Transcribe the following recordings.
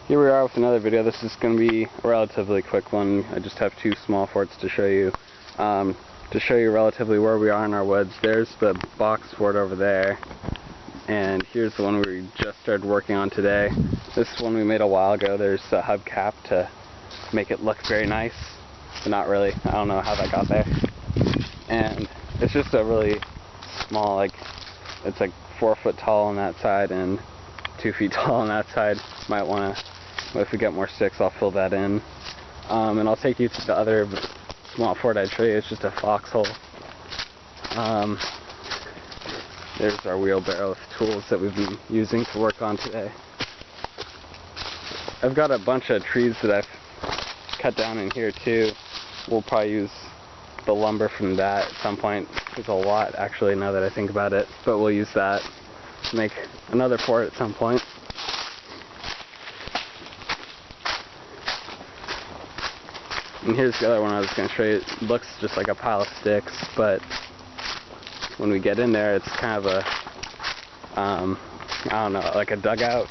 Here we are with another video. This is going to be a relatively quick one. I just have two small forts to show you. To show you relatively where we are in our woods. There's the box fort over there, and here's the one we just started working on today. This one we made a while ago. There's a hubcap to make it look very nice, but not really. I don't know how that got there. And it's just a really small, it's like 4 foot tall on that side and 2 feet tall on that side. Might want to, if we get more sticks, I'll fill that in. And I'll take you to the other small fort I'd show you. It's just a foxhole. There's our wheelbarrow with tools that we've been using to work on today. I've got a bunch of trees that I've cut down in here too. We'll probably use the lumber from that at some point. There's a lot actually now that I think about it, but we'll use that to make another fort at some point. And here's the other one I was going to show you. It looks just like a pile of sticks, but when we get in there, it's kind of a, I don't know, like a dugout.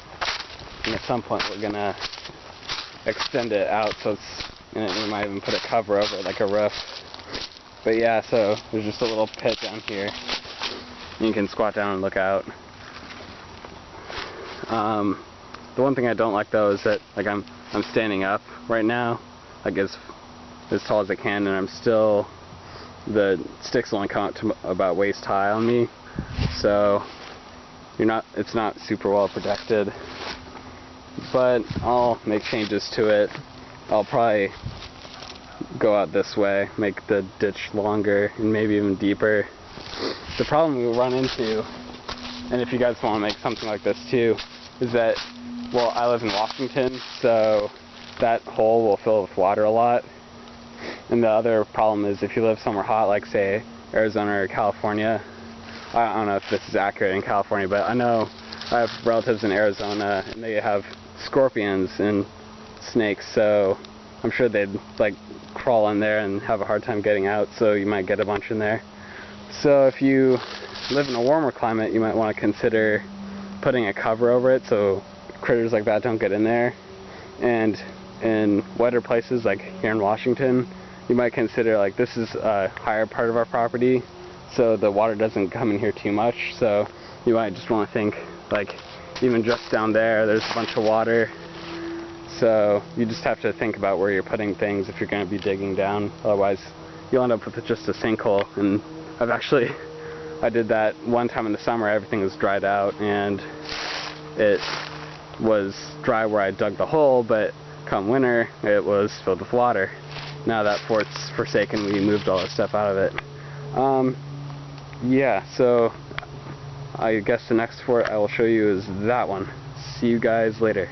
And at some point, we're going to extend it out so it's, and we might even put a cover over it, like a roof. But yeah, so there's just a little pit down here. And you can squat down and look out. The one thing I don't like though is that I'm standing up right now, as tall as I can, and I'm still, the sticks only come up to about waist high on me, so it's not super well protected. But I'll make changes to it. I'll probably go out this way, make the ditch longer and maybe even deeper. The problem we run into, and if you guys want to make something like this too, is that, well, I live in Washington, so that hole will fill with water a lot. And the other problem is if you live somewhere hot, like say Arizona or California. I don't know if this is accurate in California, but I know I have relatives in Arizona and they have scorpions and snakes, so I'm sure they'd crawl in there and have a hard time getting out, so you might get a bunch in there. So if you live in a warmer climate, you might want to consider putting a cover over it so critters like that don't get in there. And in wetter places like here in Washington, you might consider this is a higher part of our property, so the water doesn't come in here too much. So you might just want to think even just down there, there's a bunch of water. So you just have to think about where you're putting things if you're going to be digging down. Otherwise, you'll end up with just a sinkhole. And I did that one time in the summer. Everything was dried out, and it was dry where I dug the hole, but come winter, it was filled with water. Now that fort's forsaken, we moved all the stuff out of it. Yeah, so I guess the next fort I will show you is that one. See you guys later.